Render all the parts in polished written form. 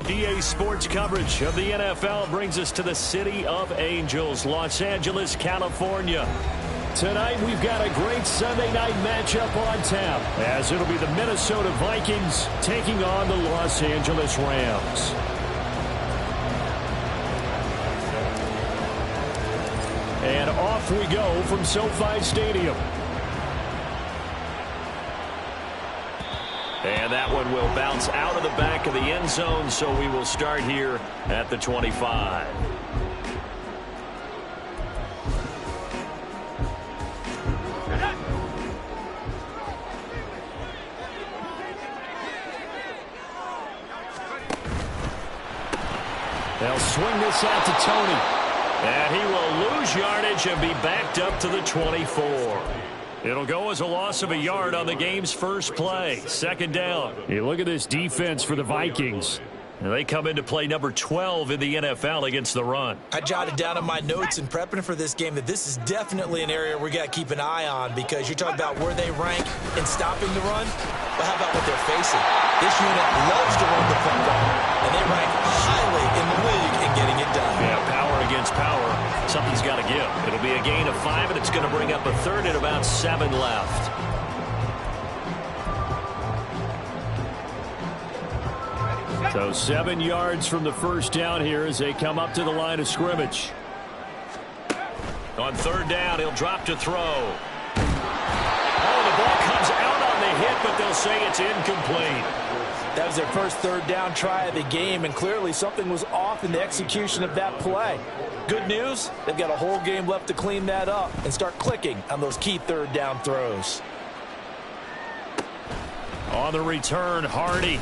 TBA sports coverage of the NFL brings us to the City of Angels, Los Angeles, California. Tonight, we've got a great Sunday night matchup on tap, as it'll be the Minnesota Vikings taking on the Los Angeles Rams. And off we go from SoFi Stadium. And that one will bounce out of the back of the end zone, so we will start here at the 25. They'll swing this out to Tony. And he will lose yardage and be backed up to the 24. It'll go as a loss of a yard on the game's first play. Second down. You look at this defense for the Vikings. And they come into play number 12 in the NFL against the run. I jotted down in my notes in prepping for this game that this is definitely an area we got to keep an eye on, because you're talking about where they rank in stopping the run. But how about what they're facing? This unit loves to run the football, and they rank highly in the league in getting it done. Yeah, power against power. Something's got to give. It'll be a gain of 5, and it's going to bring up a third and about 7 left. So 7 yards from the first down here as they come up to the line of scrimmage. On third down, he'll drop to throw. Oh, the ball comes out on the hit, but they'll say it's incomplete. That was their first third down try of the game, and clearly something was off in the execution of that play. Good news, they've got a whole game left to clean that up and start clicking on those key third down throws. On the return, Hardy.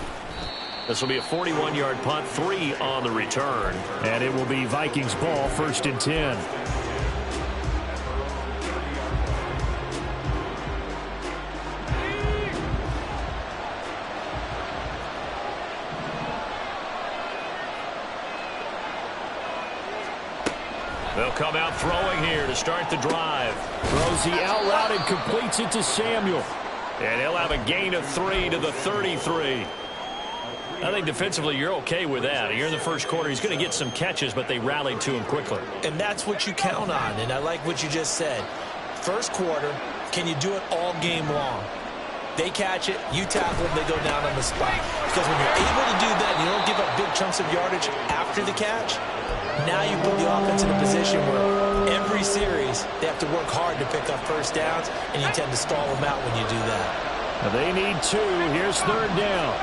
This will be a 41-yard punt, 3 on the return. And it will be Vikings ball, 1st and 10. They'll come out throwing here to start the drive. Throws the out route and completes it to Samuel. And he'll have a gain of 3 to the 33. I think defensively you're okay with that. You're in the first quarter. He's going to get some catches, but they rallied to him quickly. And that's what you count on, and I like what you just said. First quarter, can you do it all game long? They catch it, you tackle them, they go down on the spot. Because when you're able to do that, you don't give up big chunks of yardage after the catch. Now you put the offense in a position where every series they have to work hard to pick up first downs, and you tend to stall them out when you do that. They need 2. Here's third down.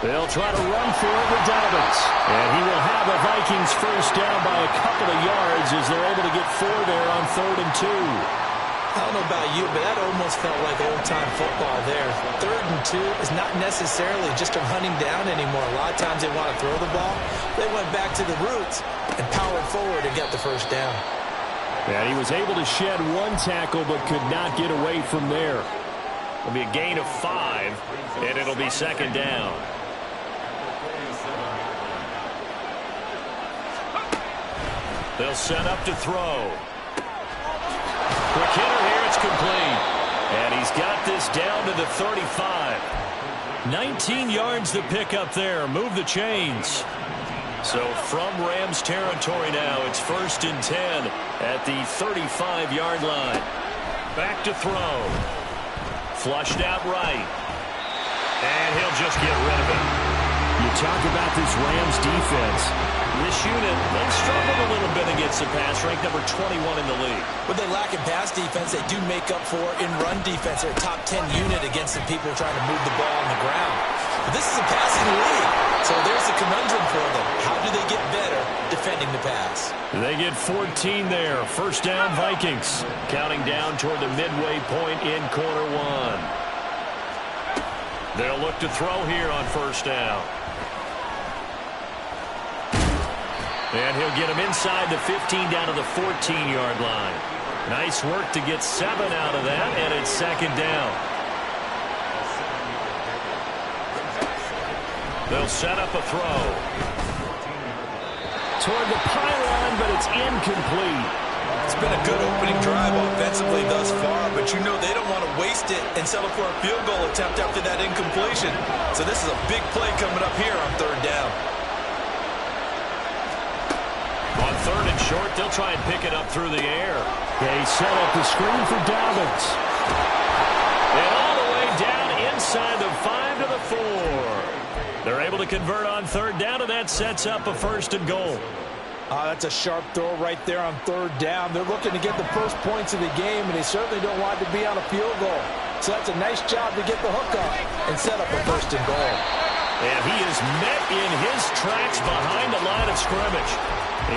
They'll try to run for it with Dobbins. And he will have the Vikings first down by a couple of yards as they're able to get 4 there on 3rd and 2. I don't know about you, but that almost felt like old-time football there. 3rd and 2 is not necessarily just a hunting down anymore. A lot of times they want to throw the ball. They went back to the roots and powered forward and got the first down. And he was able to shed 1 tackle but could not get away from there. It'll be a gain of 5, and it'll be 2nd down. They'll set up to throw. Quick hitter here, it's complete. And he's got this down to the 35. 19 yards to pick up there. Move the chains. So from Rams territory now, it's 1st and 10 at the 35-yard line. Back to throw. Flushed out right. And he'll just get rid of it. You talk about this Rams defense. This unit, they struggled a little bit against the pass, ranked number 21 in the league. When they lack in pass defense, they do make up for in run defense. They're a top 10 unit against the people trying to move the ball on the ground. But this is a passing league, so there's a conundrum for them. How do they get better defending the pass? They get 14 there. First down, Vikings. Counting down toward the midway point in quarter 1. They'll look to throw here on first down. And he'll get him inside the 15 down to the 14-yard line. Nice work to get 7 out of that, and it's 2nd down. They'll set up a throw. toward the pylon, but it's incomplete. It's been a good opening drive offensively thus far, but you know they don't want to waste it and settle for a field goal attempt after that incompletion. So this is a big play coming up here on third down. On third and short, they'll try and pick it up through the air. They set up the screen for Dobbins. And all the way down inside the 5 to the 4. They're able to convert on third down, and that sets up a first and goal. That's a sharp throw right there on third down. They're looking to get the first points of the game, and they certainly don't want to be on a field goal. So that's a nice job to get the hook up and set up a first and goal. And he is met in his tracks behind the line of scrimmage.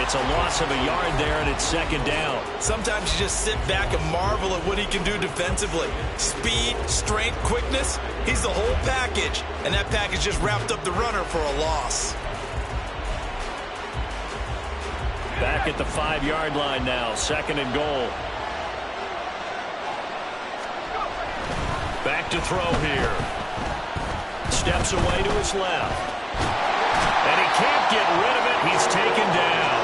It's a loss of a yard there, and it's second down. Sometimes you just sit back and marvel at what he can do defensively. Speed, strength, quickness, he's the whole package. And that package just wrapped up the runner for a loss. Back at the 5-yard line now, second and goal. Back to throw here. Steps away to his left. And he can't get rid of it. He's taken down.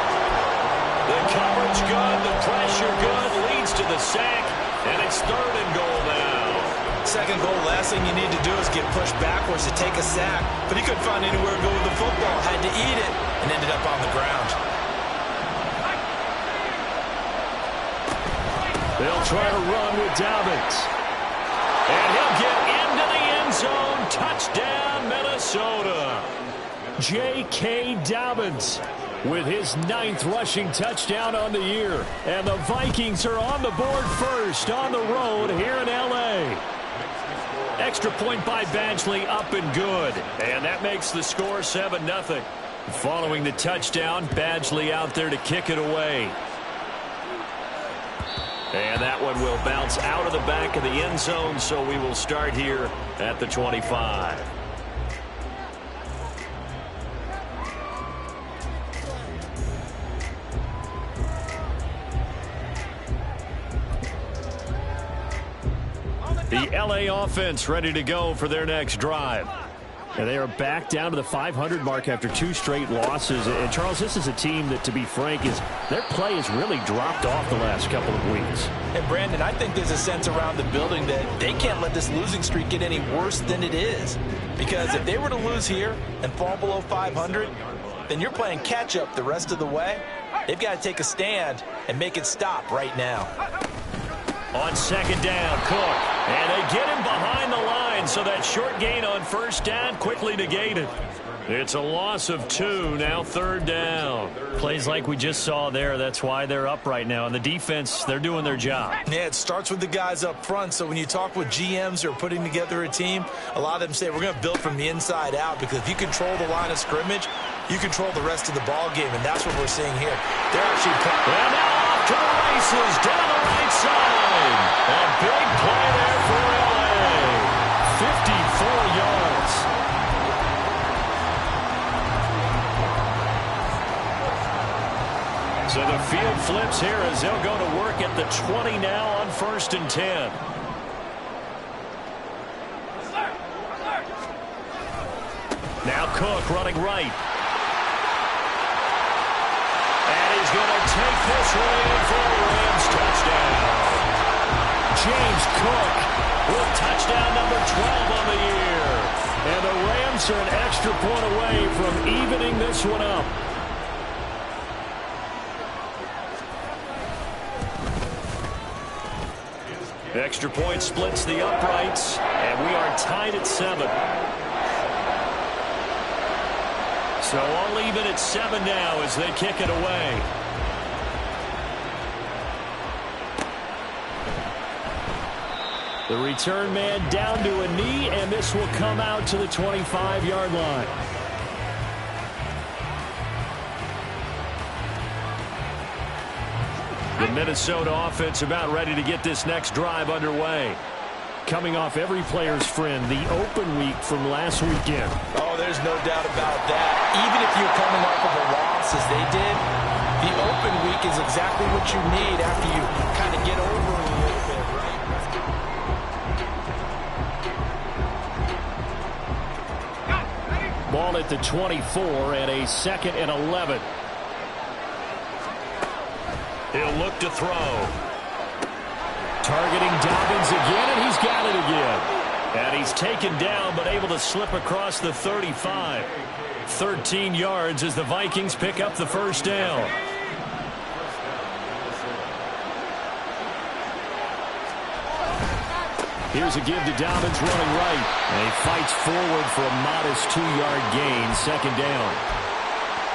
The coverage good, the pressure good, leads to the sack, and it's third and goal now. Second goal, last thing you need to do is get pushed backwards to take a sack. But he couldn't find anywhere to go with the football, had to eat it, and ended up on the ground. They'll try to run with Dobbins. And he'll get into the end zone. Touchdown, Minnesota. J.K. Dobbins with his 9th rushing touchdown on the year. And the Vikings are on the board first on the road here in L.A. Extra point by Badgley, up and good. And that makes the score 7-0. Following the touchdown, Badgley out there to kick it away. And that one will bounce out of the back of the end zone, so we will start here at the 25. The LA offense ready to go for their next drive. And they are back down to the 500 mark after 2 straight losses. And, Charles, this is a team that, to be frank, their play has really dropped off the last couple of weeks. And, Brandon, I think there's a sense around the building that they can't let this losing streak get any worse than it is. Because if they were to lose here and fall below 500, then you're playing catch-up the rest of the way. They've got to take a stand and make it stop right now. On second down, Cook. And they get him behind the line, so that short gain on first down quickly negated. It's a loss of 2, now third down. Plays like we just saw there, that's why they're up right now. And the defense, they're doing their job. Yeah, it starts with the guys up front. So when you talk with GMs who are putting together a team, a lot of them say we're going to build from the inside out, because if you control the line of scrimmage, you control the rest of the ball game, and that's what we're seeing here. They're actually and now off to the races down the right side. A big play there for LA. 54 yards. So the field flips here as they'll go to work at the 20 now on first and 10. Now Cook running right. And he's going to take this one in for a Rams touchdown. James Cook with touchdown number 12 on the year. And the Rams are an extra point away from evening this one up. The extra point splits the uprights, and we are tied at 7. So all even at 7 now as they kick it away. The return man down to a knee, and this will come out to the 25-yard line. The Minnesota offense about ready to get this next drive underway. Coming off every player's friend, the open week from last weekend. Oh, there's no doubt about that. Even if you're coming off of a loss as they did, the open week is exactly what you need after you kind of get over a little bit, right? Ball at the 24 and a 2nd and 11. He'll look to throw. Targeting Dobbins again, and he's got it again. And he's taken down, but able to slip across the 35. 13 yards as the Vikings pick up the first down. Here's a give to Dobbins running right. And he fights forward for a modest 2-yard gain, second down.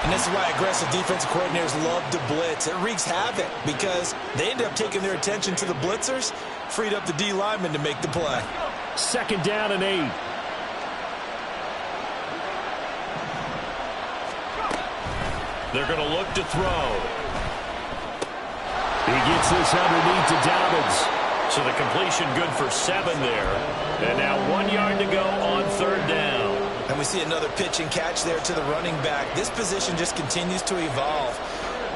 And this is why aggressive defensive coordinators love to blitz. It wreaks havoc because they end up taking their attention to the blitzers, freed up the D lineman to make the play. Second down and 8. They're going to look to throw. He gets this underneath to Dobbins. So the completion good for 7 there. And now 1 yard to go on third down. And we see another pitch and catch there to the running back. This position just continues to evolve.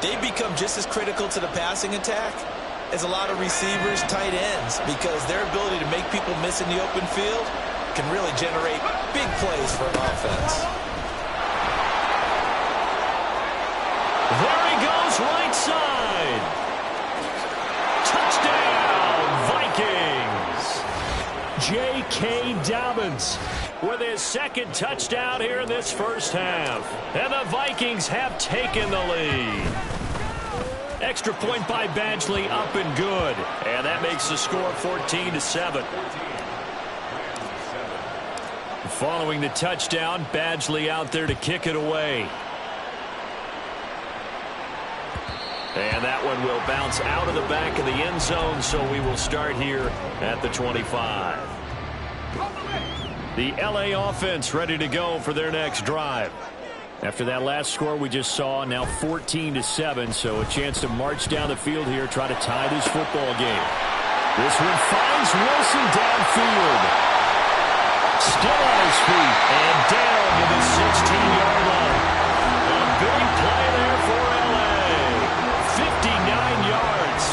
They've become just as critical to the passing attack as a lot of receivers, tight ends, because their ability to make people miss in the open field can really generate big plays for an offense. There he goes, right side. Touchdown, Vikings. J.K. Dobbins with his second touchdown here in this first half. And the Vikings have taken the lead. Extra point by Badgley, up and good. And that makes the score 14-7. Following the touchdown, Badgley out there to kick it away. And that one will bounce out of the back of the end zone, so we will start here at the 25. The LA offense ready to go for their next drive. After that last score we just saw, now 14-7, so a chance to march down the field here, try to tie this football game. This one finds Wilson downfield. Still on his feet and down to the 16-yard line. A big play there for LA. 59 yards.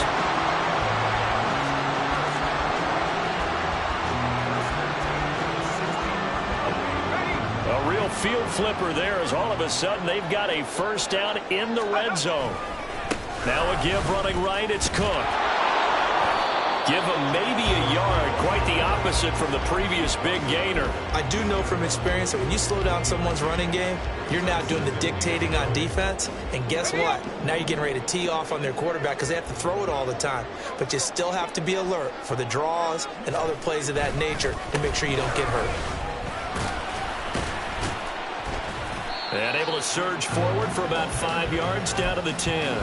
A real field flipper there as all of a sudden they've got a first down in the red zone. Now a give running right, it's Cook. Give him maybe a yard, quite the opposite from the previous big gainer. I do know from experience that when you slow down someone's running game, you're now doing the dictating on defense. And guess what? Now you're getting ready to tee off on their quarterback because they have to throw it all the time. But you still have to be alert for the draws and other plays of that nature to make sure you don't get hurt. And able to surge forward for about 5 yards down to the 10.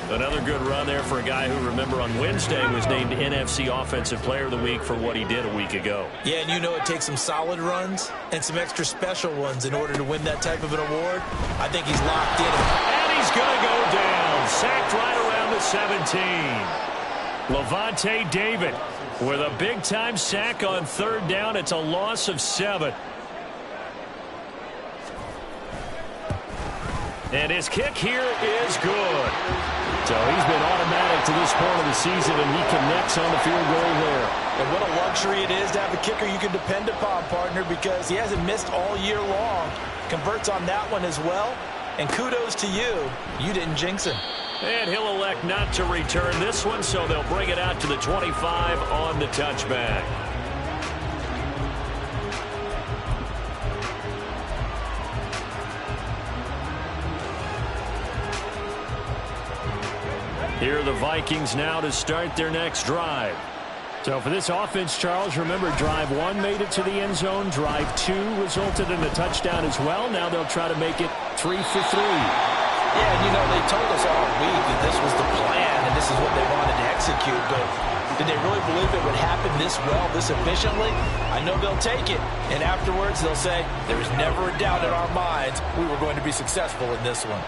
Another good run there for a guy who, remember, on Wednesday was named NFC Offensive Player of the Week for what he did a week ago. Yeah, and you know it takes some solid runs and some extra special ones in order to win that type of an award. I think he's locked in. And he's going to go down. Sacked right around the 17. Levante David with a big-time sack on third down. It's a loss of 7. And his kick here is good. So he's been automatic to this point of the season, and he connects on the field goal there. And what a luxury it is to have a kicker you can depend upon, partner, because he hasn't missed all year long. Converts on that one as well. And kudos to you. You didn't jinx him. And he'll elect not to return this one, so they'll bring it out to the 25 on the touchback. Here are the Vikings now to start their next drive. So for this offense, Charles, remember, drive 1 made it to the end zone. Drive 2 resulted in a touchdown as well. Now they'll try to make it 3 for 3. Yeah, and you know, they told us all week that this was the plan and this is what they wanted to execute. But did they really believe it would happen this well, this efficiently? I know they'll take it. And afterwards, they'll say, there was never a doubt in our minds we were going to be successful in this one.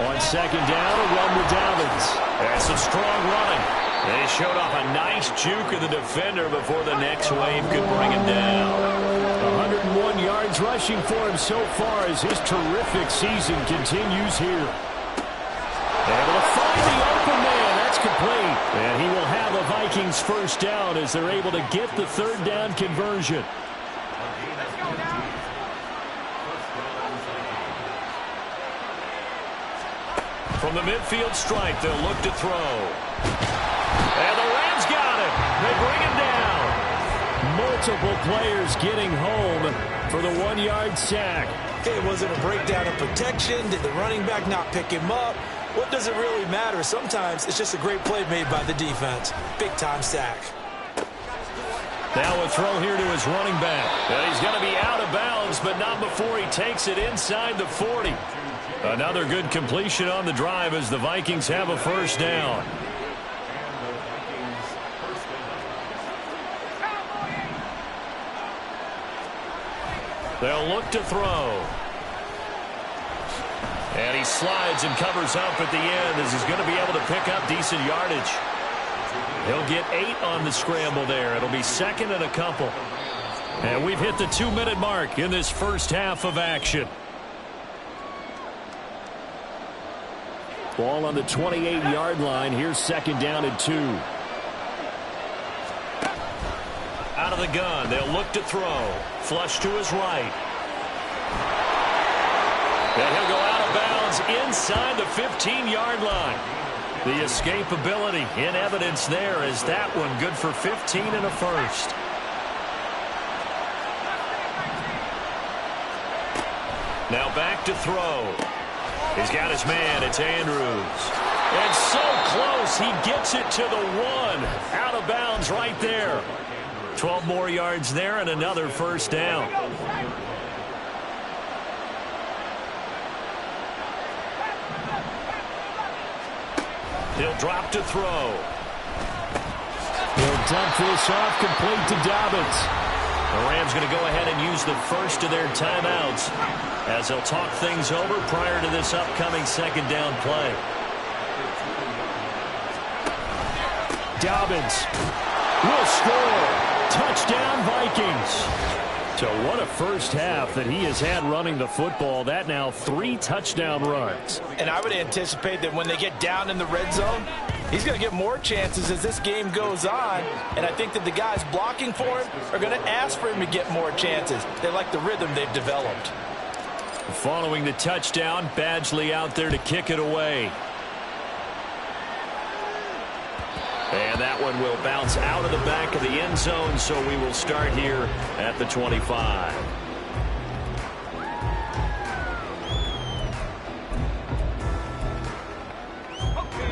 On second down, a run with Dobbins. That's some strong running. They showed off a nice juke of the defender before the next wave could bring him down. 101 yards rushing for him so far as his terrific season continues here. Able to find the open man. That's complete. And he will have a Vikings first down as they're able to get the third down conversion. From the midfield stripe, they'll look to throw. And the Rams got it. They bring him down. Multiple players getting home for the 1-yard sack. It wasn't a breakdown of protection. Did the running back not pick him up? What does it really matter? Sometimes it's just a great play made by the defense. Big-time sack. Now a throw here to his running back. And he's going to be out of bounds, but not before he takes it inside the 40. Another good completion on the drive as the Vikings have a first down. They'll look to throw. And he slides and covers up at the end as he's going to be able to pick up decent yardage. He'll get 8 on the scramble there. It'll be second and a couple. And we've hit the 2-minute mark in this first half of action. Ball on the 28-yard line. Here's second down and 2. Out of the gun, they'll look to throw. Flush to his right. And he'll go out of bounds inside the 15-yard line. The escapability in evidence there as that one good for 15 and a first. Now back to throw. He's got his man. It's Andrews. And so close. He gets it to the 1. Out of bounds right there. 12 more yards there and another first down. He'll drop to throw. He'll dump this off complete to Dobbins. The Rams going to go ahead and use the first of their timeouts as they'll talk things over prior to this upcoming second down play. Dobbins will score. Touchdown, Vikings. So what a first half that he has had running the football. That now 3 touchdown runs. And I would anticipate that when they get down in the red zone, he's going to get more chances as this game goes on. And I think that the guys blocking for him are going to ask for him to get more chances. They like the rhythm they've developed. Following the touchdown, Badgley out there to kick it away. And that one will bounce out of the back of the end zone, so we will start here at the 25.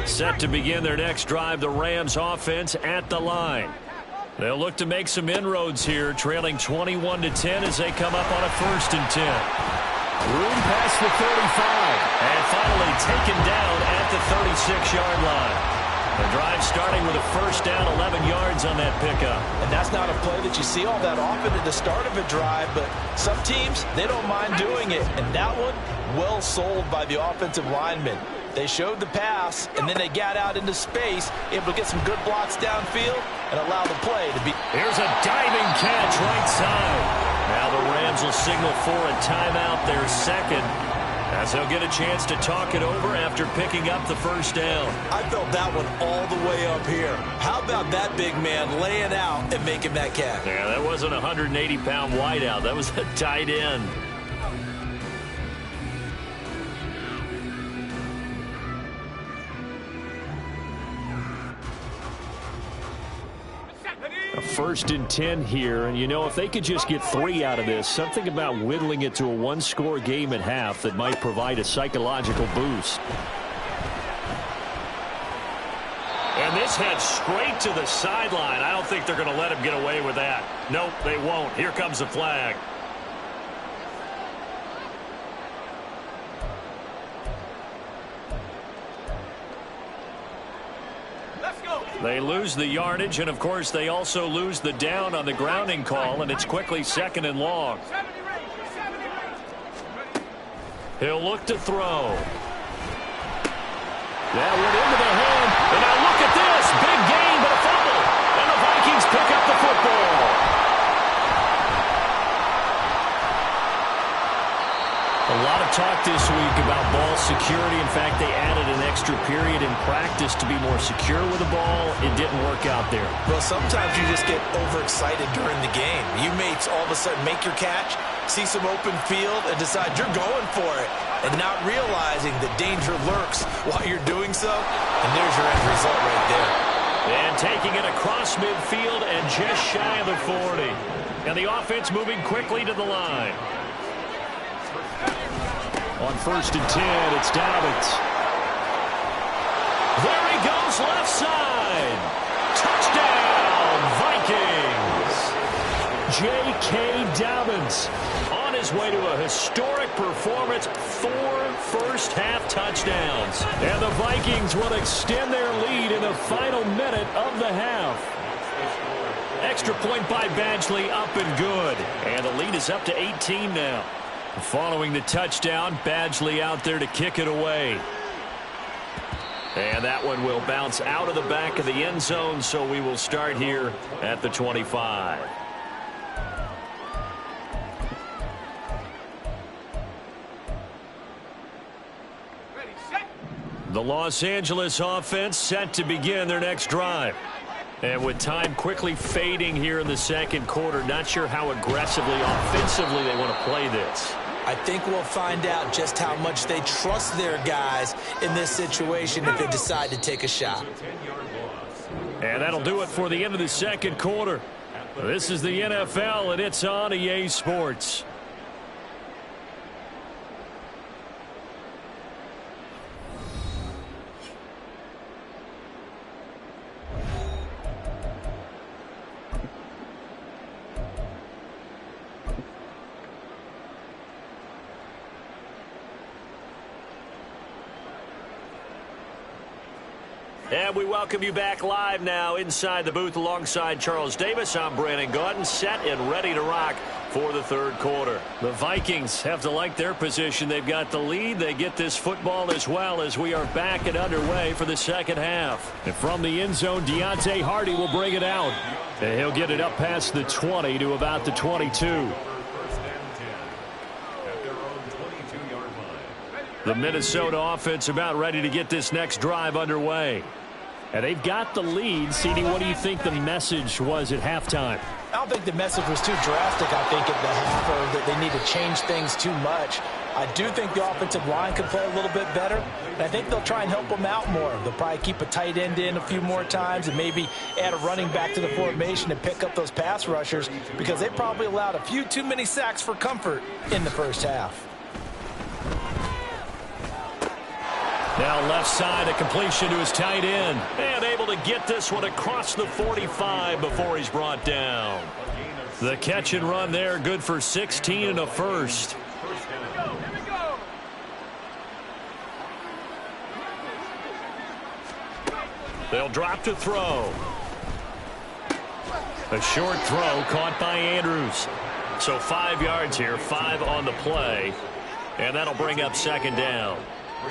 Set to begin their next drive, the Rams offense at the line. They'll look to make some inroads here, trailing 21-10 as they come up on a 1st and 10. Room past the 35. And finally taken down at the 36-yard line. The drive starting with a first down, 11 yards on that pickup. And that's not a play that you see all that often at the start of a drive, but some teams, they don't mind doing it. And that one, well sold by the offensive lineman. They showed the pass, and then they got out into space, able to get some good blocks downfield and allow the play to be. Here's a diving catch right side. Now the Rams will signal for a timeout, their second, as they'll get a chance to talk it over after picking up the first down. I felt that one all the way up here. How about that big man laying out and making that catch? Yeah, that wasn't a 180-pound wideout. That was a tight end. A 1st and 10 here, and you know, if they could just get 3 out of this, something about whittling it to a 1-score game at half that might provide a psychological boost. And this heads straight to the sideline. I don't think they're going to let him get away with that. Nope, they won't. Here comes the flag. They lose the yardage, and of course they also lose the down on the grounding call, and it's quickly 2nd and long. He'll look to throw. That went into the hand. And now look at this. Big gain, but a fumble. And the Vikings pick up the football. A lot of talk this week about ball security. In fact, they added an extra extra period in practice to be more secure with the ball. It didn't work out there. Well, sometimes you just get overexcited during the game. You may all of a sudden make your catch, see some open field, and decide you're going for it, and not realizing the danger lurks while you're doing so. And there's your end result right there. And taking it across midfield and just shy of the 40. And the offense moving quickly to the line. On 1st and 10, it's Dobbins. There he goes, left side. Touchdown, Vikings. J.K. Dobbins On his way to a historic performance, 4 first-half touchdowns. And the Vikings will extend their lead in the final minute of the half. Extra point by Badgley, up and good. And the lead is up to 18 now. Following the touchdown, Badgley out there to kick it away. And that one will bounce out of the back of the end zone, so we will start here at the 25. The Los Angeles offense set to begin their next drive. And with time quickly fading here in the second quarter, not sure how aggressively, offensively they want to play this. I think we'll find out just how much they trust their guys in this situation if they decide to take a shot. And that'll do it for the end of the second quarter. This is the NFL, and it's on EA Sports. And we welcome you back live now inside the booth alongside Charles Davis. I'm Brandon Gaudin, set and ready to rock for the third quarter. The Vikings have to like their position. They've got the lead. They get this football as well as we are back and underway for the second half. And from the end zone, Deontay Hardy will bring it out. And he'll get it up past the 20 to about the 22. The Minnesota offense about ready to get this next drive underway. And they've got the lead. CD, what do you think the message was at halftime? I don't think the message was too drastic, I think, at the half, or that they need to change things too much. I do think the offensive line could play a little bit better, and I think they'll try and help them out more. They'll probably keep a tight end in a few more times and maybe add a running back to the formation and pick up those pass rushers because they probably allowed a few too many sacks for comfort in the first half. Now left side, a completion to his tight end. And able to get this one across the 45 before he's brought down. The catch and run there, good for 16 and a first. They'll drop to throw. A short throw caught by Andrews. So 5 yards here, 5 on the play. And that'll bring up second down.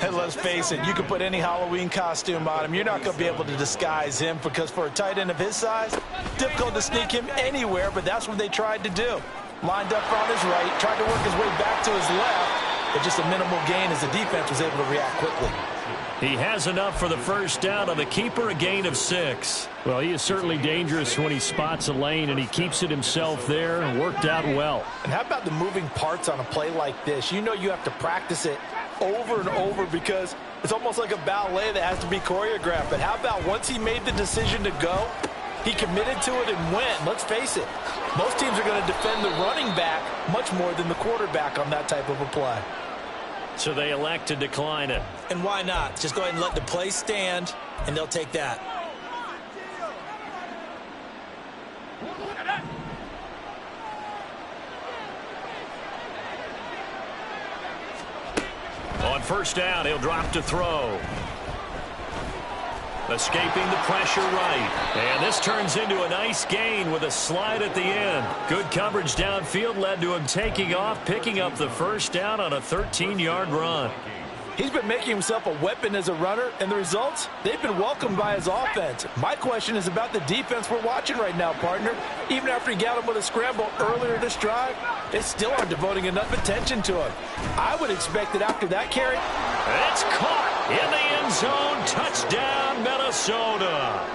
And let's face it, you can put any Halloween costume on him. You're not going to be able to disguise him because for a tight end of his size, difficult to sneak him anywhere, but that's what they tried to do. Lined up on his right, tried to work his way back to his left, but just a minimal gain as the defense was able to react quickly. He has enough for the first down on the keeper, a gain of 6. Well, he is certainly dangerous when he spots a lane, and he keeps it himself there and worked out well. And how about the moving parts on a play like this? You know you have to practice it over and over because it's almost like a ballet that has to be choreographed. But how about once he made the decision to go, he committed to it and went. Let's face it, most teams are going to defend the running back much more than the quarterback on that type of a play. So they elect to decline it. And why not? Just go ahead and let the play stand, and they'll take that. On first down, he'll drop to throw. Escaping the pressure right. And this turns into a nice gain with a slide at the end. Good coverage downfield led to him taking off, picking up the first down on a 13-yard run. He's been making himself a weapon as a runner, and the results, they've been welcomed by his offense. My question is about the defense we're watching right now, partner. Even after he got him with a scramble earlier this drive, they still aren't devoting enough attention to him. I would expect that after that carry, it's caught in the end zone. Minnesota.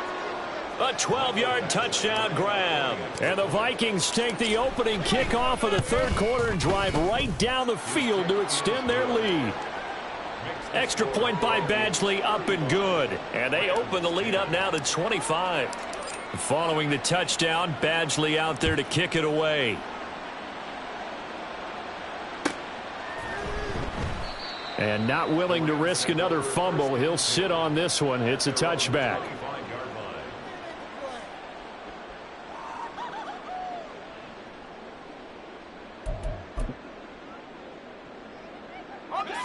A 12-yard touchdown grab. And the Vikings take the opening kickoff of the third quarter and drive right down the field to extend their lead. Extra point by Badgley, up and good. And they open the lead up now to 25. Following the touchdown, Badgley out there to kick it away. And not willing to risk another fumble. He'll sit on this one. It's a touchback.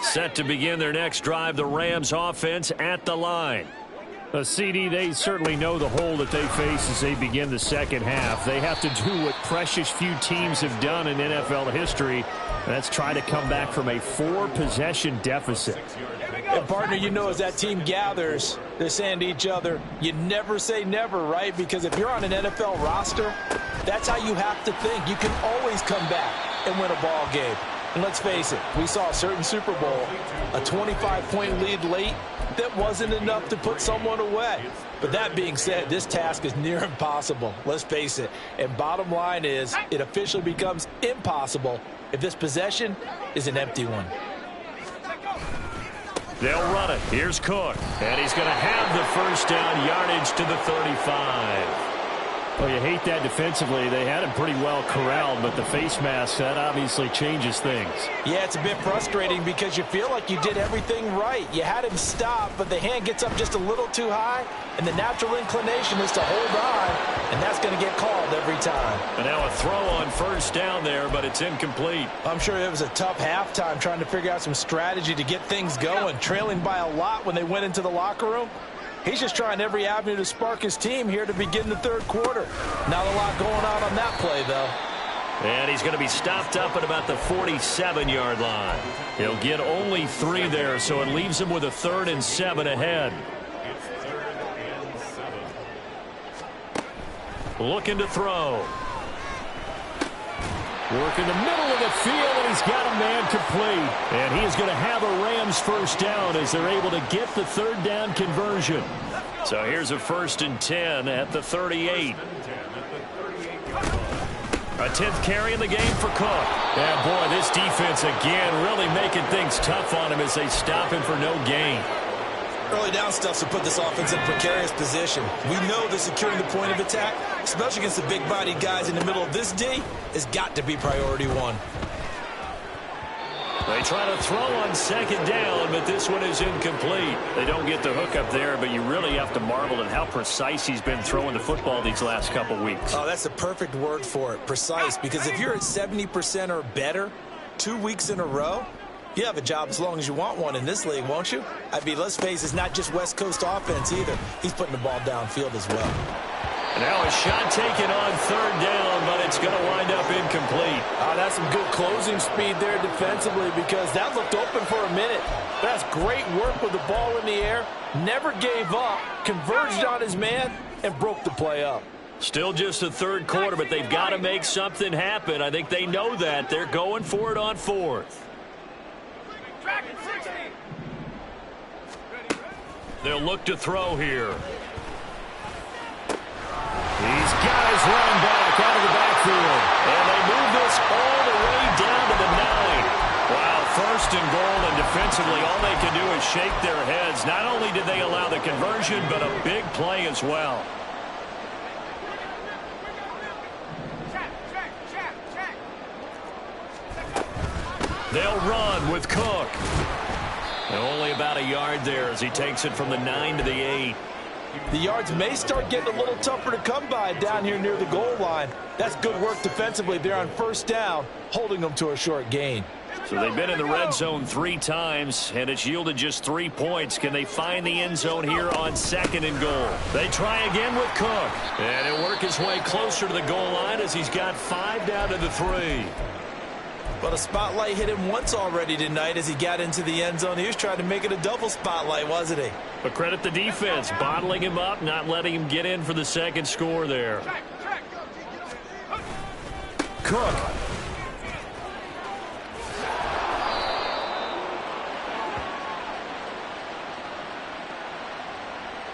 Set to begin their next drive, the Rams offense at the line. CD, they certainly know the hole that they face as they begin the second half. They have to do what precious few teams have done in NFL history. That's try to come back from a 4-possession deficit. And partner, you know, as that team gathers, they're saying to each other, you never say never, right? Because if you're on an NFL roster, that's how you have to think. You can always come back and win a ball game. And let's face it, we saw a certain Super Bowl, a 25-point lead late, that wasn't enough to put someone away. But that being said, this task is near impossible. Let's face it. And bottom line is, it officially becomes impossible if this possession is an empty one. They'll run it. Here's Cook. And he's going to have the first down, yardage to the 35. Well, you hate that defensively. They had him pretty well corralled, but the face mask, that obviously changes things. Yeah, it's a bit frustrating because you feel like you did everything right. You had him stop, but the hand gets up just a little too high, and the natural inclination is to hold on, and that's going to get called every time. And now a throw on first down there, but it's incomplete. I'm sure it was a tough halftime trying to figure out some strategy to get things going, trailing by a lot when they went into the locker room. He's just trying every avenue to spark his team here to begin the third quarter. Not a lot going on that play, though. And he's going to be stopped up at about the 47-yard line. He'll get only 3 there, so it leaves him with a 3rd and 7 ahead. Looking to throw. Work in the middle of the field, and he's got a man complete. And he is going to have a Rams first down as they're able to get the third down conversion. So here's a 1st and 10 at the 38. A 10th carry in the game for Cook. And boy, this defense again really making things tough on him as they stop him for no gain. Early down stuff to put this offense in a precarious position. We know that securing the point of attack, especially against the big-bodied guys in the middle of this D, has got to be priority one. They try to throw on 2nd down, but this one is incomplete. They don't get the hook up there, but you really have to marvel at how precise he's been throwing the football these last couple weeks. Oh, that's the perfect word for it, precise, because if you're at 70% or better 2 weeks in a row, you have a job as long as you want one in this league, won't you? I mean, let's face it, it's not just West Coast offense either. He's putting the ball downfield as well. And now a shot taken on 3rd down, but it's going to wind up incomplete. That's some good closing speed there defensively because that looked open for a minute. That's great work with the ball in the air. Never gave up, converged on his man, and broke the play up. Still just the third quarter, but they've got to make something happen. I think they know that. They're going for it on 4th. They'll look to throw here. He's got his run back out of the backfield. And they move this all the way down to the 9. Wow, 1st and goal, and defensively all they can do is shake their heads. Not only did they allow the conversion, but a big play as well. They'll run with Cook. And only about a yard there as he takes it from the 9 to the 8. The yards may start getting a little tougher to come by down here near the goal line. That's good work defensively there on 1st down, holding them to a short gain. So they've been in the red zone 3 times, and it's yielded just 3 points. Can they find the end zone here on 2nd and goal? They try again with Cook. And he'll work his way closer to the goal line as he's got 5 down to the 3. Well, the spotlight hit him once already tonight as he got into the end zone. He was trying to make it a double spotlight, wasn't he? But credit the defense, bottling him up, not letting him get in for the 2nd score there. Cook.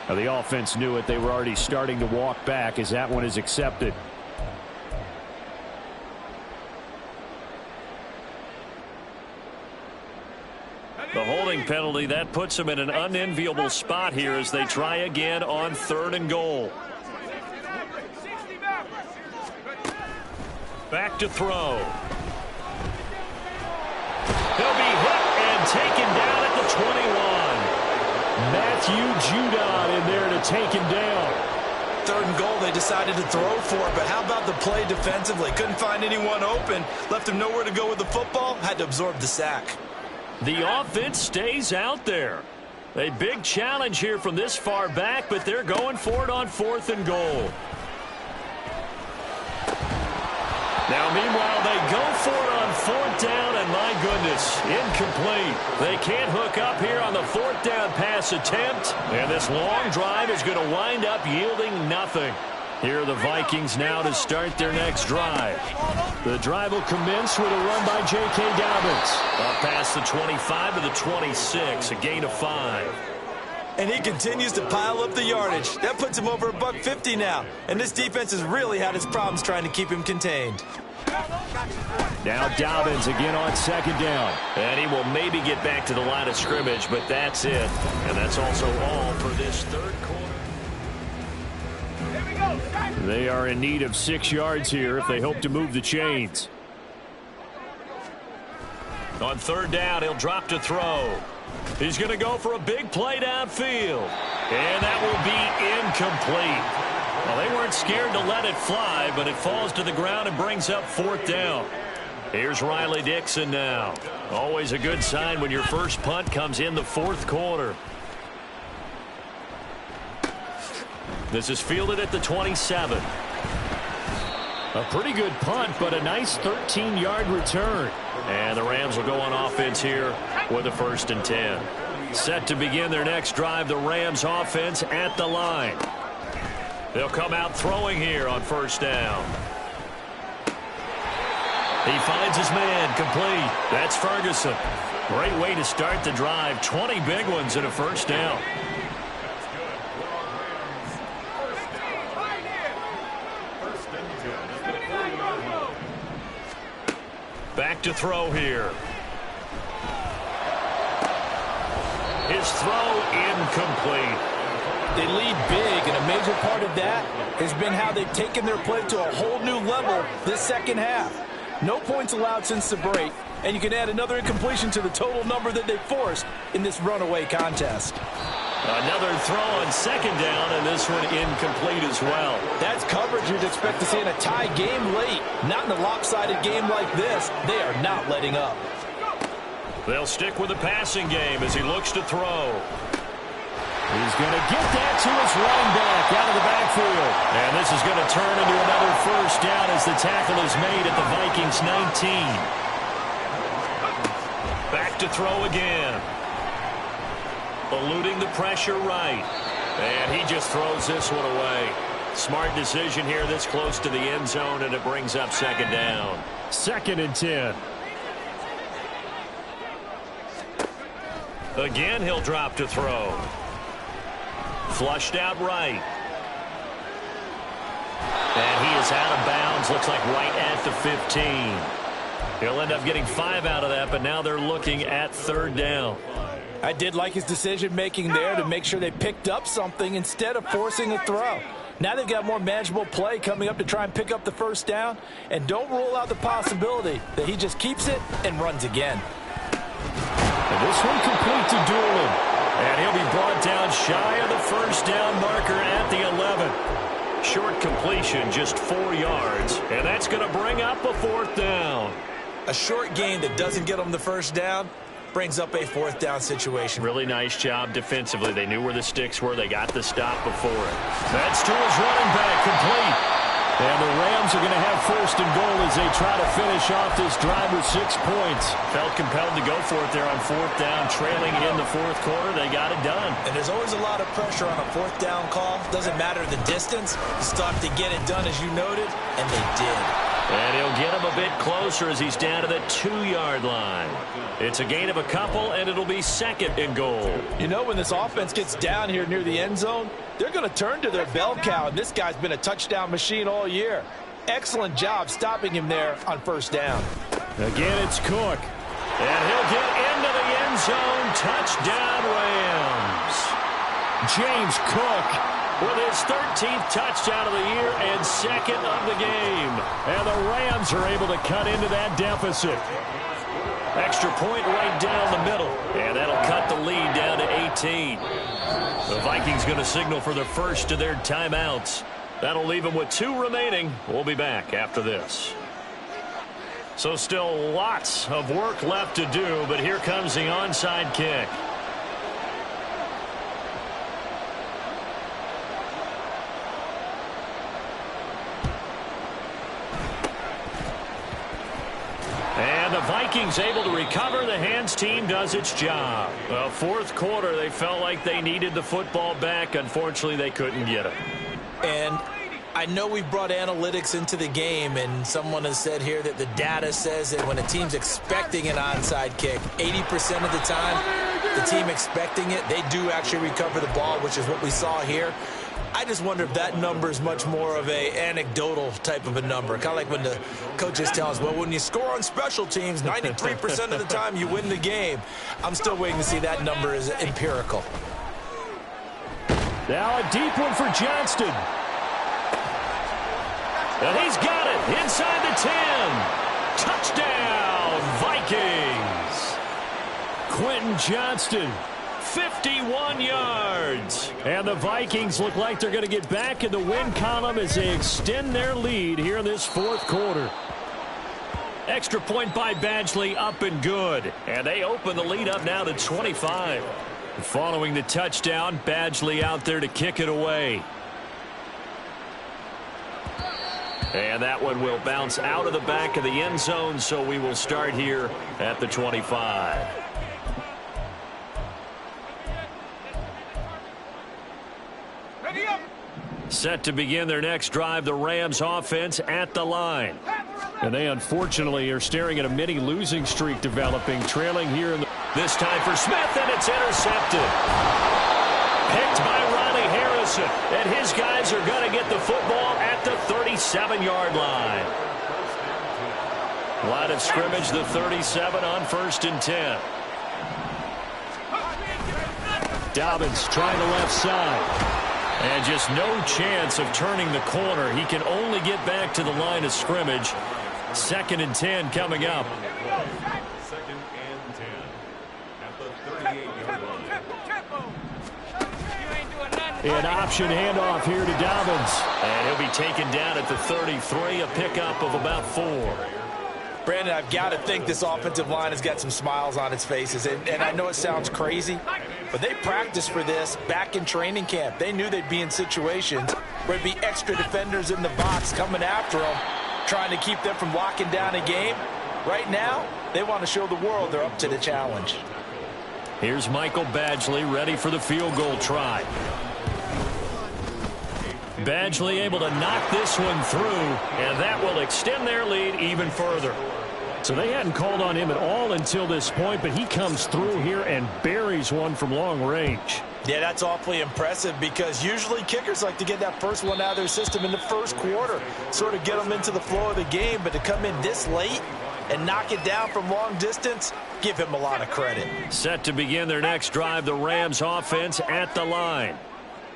Now, the offense knew it. They were already starting to walk back as that one is accepted. The holding penalty, that puts them in an unenviable spot here as they try again on 3rd and goal. Back to throw. He'll be hit and taken down at the 21. Matthew Judon in there to take him down. 3rd and goal, they decided to throw for it, but how about the play defensively? Couldn't find anyone open, left him nowhere to go with the football, had to absorb the sack. The offense stays out there. A big challenge here from this far back, but they're going for it on 4th and goal. Now, meanwhile, they go for it on 4th down, and my goodness, incomplete. They can't hook up here on the 4th down pass attempt, and this long drive is going to wind up yielding nothing. Here are the Vikings now to start their next drive. The drive will commence with a run by J.K. Dobbins. Up past the 25 to the 26, a gain of 5. And he continues to pile up the yardage. That puts him over $150 now. And this defense has really had its problems trying to keep him contained. Now Dobbins again on 2nd down. And he will maybe get back to the line of scrimmage, but that's it. And that's also all for this 3rd quarter. They are in need of 6 yards here if they hope to move the chains. On 3rd down, he'll drop to throw. He's going to go for a big play downfield. And that will be incomplete. Well, they weren't scared to let it fly, but it falls to the ground and brings up 4th down. Here's Riley Dixon now. Always a good sign when your first punt comes in the 4th quarter. This is fielded at the 27. A pretty good punt, but a nice 13-yard return. And the Rams will go on offense here with a 1st and 10. Set to begin their next drive, the Rams offense at the line. They'll come out throwing here on 1st down. He finds his man, complete. That's Ferguson. Great way to start the drive. 20 big ones and a 1st down. Back to throw here. His throw incomplete. They lead big, and a major part of that has been how they've taken their play to a whole new level this 2nd half. No points allowed since the break, and you can add another incompletion to the total number that they forced in this runaway contest. Another throw on 2nd down, and this one incomplete as well. That's coverage you'd expect to see in a tie game late. Not in a lopsided game like this. They are not letting up. They'll stick with the passing game as he looks to throw. He's going to get that to his running back out of the backfield. And this is going to turn into another 1st down as the tackle is made at the Vikings 19. Back to throw again. Eluding the pressure right. And he just throws this one away. Smart decision here this close to the end zone, and it brings up 2nd down. 2nd and 10. Again, he'll drop to throw. Flushed out right. And he is out of bounds, looks like right at the 15. He'll end up getting 5 out of that, but now they're looking at 3rd down. I did like his decision-making there to make sure they picked up something instead of forcing a throw. Now they've got more manageable play coming up to try and pick up the 1st down, and don't rule out the possibility that he just keeps it and runs again. And this one complete to Doolin. And he'll be brought down shy of the 1st down marker at the 11. Short completion, just 4 yards, and that's going to bring up a 4th down. A short gain that doesn't get them the 1st down brings up a 4th down situation. Really nice job defensively. They knew where the sticks were. They got the stop before it. That's to his running back, complete. And the Rams are going to have 1st and goal as they try to finish off this drive with 6 points. Felt compelled to go for it there on 4th down, trailing in the 4th quarter. They got it done. And there's always a lot of pressure on a 4th down call. Doesn't matter the distance. You still have to get it done, as you noted, and they did. And he'll get him a bit closer as he's down to the 2-yard line. It's a gain of a couple, and it'll be 2nd and goal. You know, when this offense gets down here near the end zone, they're going to turn to their bell cow, and this guy's been a touchdown machine all year. Excellent job stopping him there on 1st down. Again, it's Cook. And he'll get into the end zone. Touchdown, Rams. James Cook with his 13th touchdown of the year and 2nd of the game. And the Rams are able to cut into that deficit. Extra point right down the middle. And that'll cut the lead down to 18. The Vikings going to signal for the first of their timeouts. That'll leave them with 2 remaining. We'll be back after this. So still lots of work left to do, but here comes the onside kick. And the Vikings able to recover. The hands team does its job. Well, 4th quarter, they felt like they needed the football back. Unfortunately, they couldn't get it. And I know we brought analytics into the game, and someone has said here that the data says that when a team's expecting an onside kick, 80% of the time, the team expecting it, they do actually recover the ball, which is what we saw here. I just wonder if that number is much more of a anecdotal type of a number. Kind of like when the coaches tell us, well, when you score on special teams, 93% of the time you win the game. I'm still waiting to see that number is empirical. Now a deep one for Johnston. And he's got it inside the 10. Touchdown, Vikings. Quentin Johnston, 51 yards. And the Vikings look like they're going to get back in the win column as they extend their lead here in this 4th quarter. Extra point by Badgley, up and good. And they open the lead up now to 25. Following the touchdown, Badgley out there to kick it away. And that one will bounce out of the back of the end zone, so we will start here at the 25. Set to begin their next drive, the Rams offense at the line. And they unfortunately are staring at a mini losing streak developing, trailing here in the... This time for Smith, and it's intercepted. Picked by Ronnie Harrison, and his guys are going to get the football at the 37-yard line. Line of scrimmage, the 37 on 1st and 10. Dobbins trying the left side. And just no chance of turning the corner. He can only get back to the line of scrimmage. 2nd and 10 coming up. 2nd and 10 at the 38-yard line. An option handoff here to Dobbins. And he'll be taken down at the 33, a pickup of about 4. Brandon, I've got to think this offensive line has got some smiles on its faces. And I know it sounds crazy, but they practiced for this back in training camp. They knew they'd be in situations where there'd be extra defenders in the box coming after them, trying to keep them from locking down a game. Right now, they want to show the world they're up to the challenge. Here's Michael Badgley ready for the field goal try. Badgley able to knock this one through, and that will extend their lead even further. So they hadn't called on him at all until this point, but he comes through here and buries one from long range. Yeah, that's awfully impressive because usually kickers like to get that first one out of their system in the 1st quarter, sort of get them into the flow of the game, but to come in this late and knock it down from long distance, give him a lot of credit. Set to begin their next drive, the Rams offense at the line.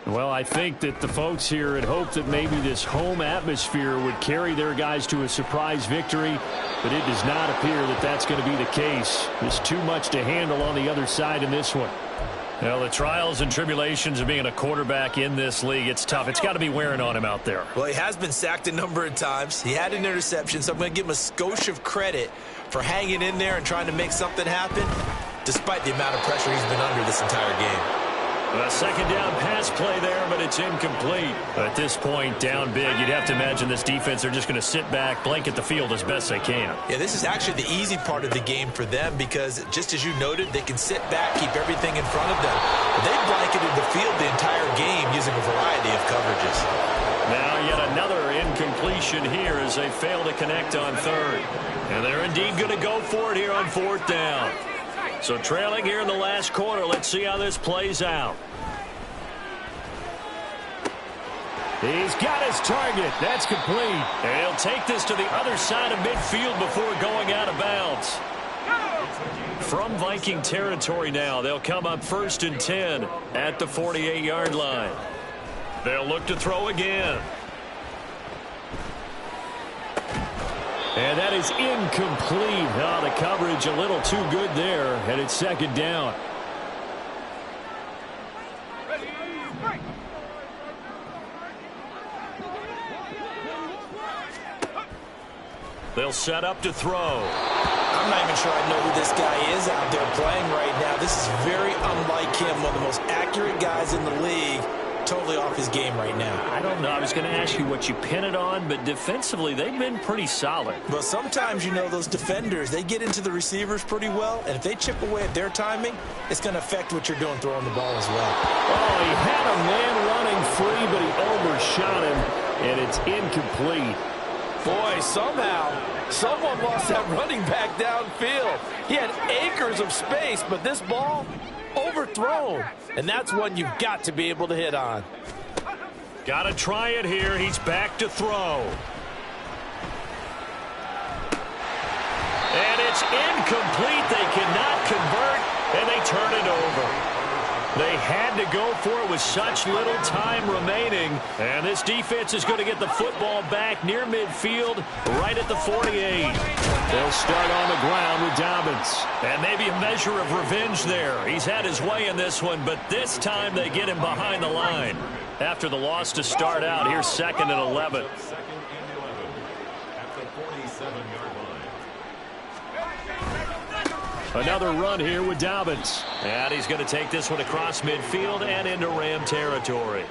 Well, I think that the folks here had hoped that maybe this home atmosphere would carry their guys to a surprise victory, but it does not appear that that's going to be the case. There's too much to handle on the other side in this one. Well, the trials and tribulations of being a quarterback in this league, it's tough. It's got to be wearing on him out there. Well, he has been sacked a number of times. He had an interception, so I'm going to give him a skosh of credit for hanging in there and trying to make something happen, despite the amount of pressure he's been under this entire game. A 2nd down pass play there, but it's incomplete. At this point, down big, you'd have to imagine this defense are just going to sit back, blanket the field as best they can. Yeah, this is actually the easy part of the game for them because, just as you noted, they can sit back, keep everything in front of them. But they blanketed the field the entire game using a variety of coverages. Now yet another incompletion here as they fail to connect on third. And they're indeed going to go for it here on fourth down. So trailing here in the last quarter, let's see how this plays out. He's got his target. That's complete. And he'll take this to the other side of midfield before going out of bounds. From Viking territory now, they'll come up 1st and 10 at the 48-yard line. They'll look to throw again. And that is incomplete. Oh, the coverage a little too good there, and it's 2nd down. They'll set up to throw. I'm not even sure I know who this guy is out there playing right now. This is very unlike him, one of the most accurate guys in the league. Totally off his game right now. I don't know. I was going to ask you what you pin it on, but defensively, they've been pretty solid. But sometimes, you know, those defenders, they get into the receivers pretty well, and if they chip away at their timing, it's going to affect what you're doing throwing the ball as well. Oh, he had a man running free, but he overshot him, and it's incomplete. Boy, somehow, someone lost that running back downfield. He had acres of space, but this ball overthrown. And that's one you've got to be able to hit on. Got to try it here. He's back to throw. And it's incomplete. They cannot convert, and they turn it over. They had to go for it with such little time remaining. And this defense is going to get the football back near midfield, right at the 48. They'll start on the ground with Dobbins. And maybe a measure of revenge there. He's had his way in this one, but this time they get him behind the line. After the loss to start out, here's 2nd and 11. 2nd and 11 at the 47-yard line. Another run here with Dobbins. And he's going to take this one across midfield and into Ram territory.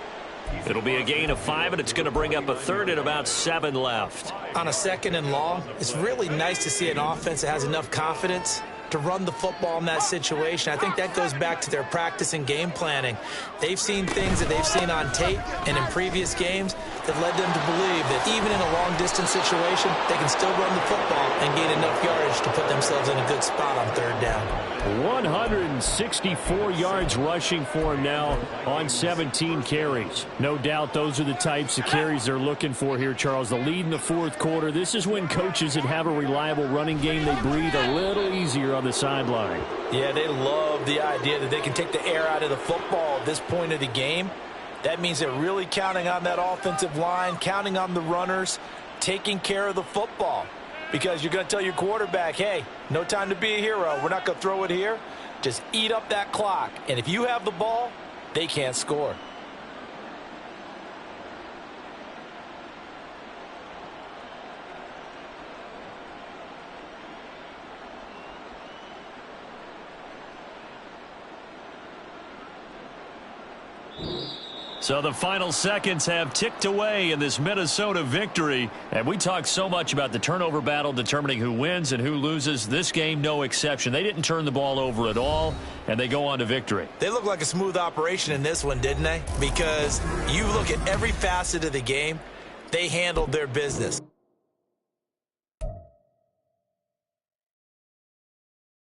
It'll be a gain of 5, and it's going to bring up a 3rd and about 7 left. On a 2nd and long, it's really nice to see an offense that has enough confidence to run the football in that situation. I think that goes back to their practice and game planning. They've seen things that they've seen on tape and in previous games that led them to believe that even in a long-distance situation, they can still run the football and gain enough yardage to put themselves in a good spot on 3rd down. 164 yards rushing for him now on 17 carries. No doubt those are the types of carries they're looking for here, Charles. The lead in the 4th quarter. This is when coaches that have a reliable running game, they breathe a little easier on the sideline. Yeah, they love the idea that they can take the air out of the football at this point of the game. That means they're really counting on that offensive line, counting on the runners, taking care of the football. Because you're going to tell your quarterback, hey, no time to be a hero. We're not going to throw it here. Just eat up that clock. And if you have the ball, they can't score. So the final seconds have ticked away in this Minnesota victory. And we talked so much about the turnover battle determining who wins and who loses. This game, no exception. They didn't turn the ball over at all, and they go on to victory. They look like a smooth operation in this one, didn't they? Because you look at every facet of the game, they handled their business.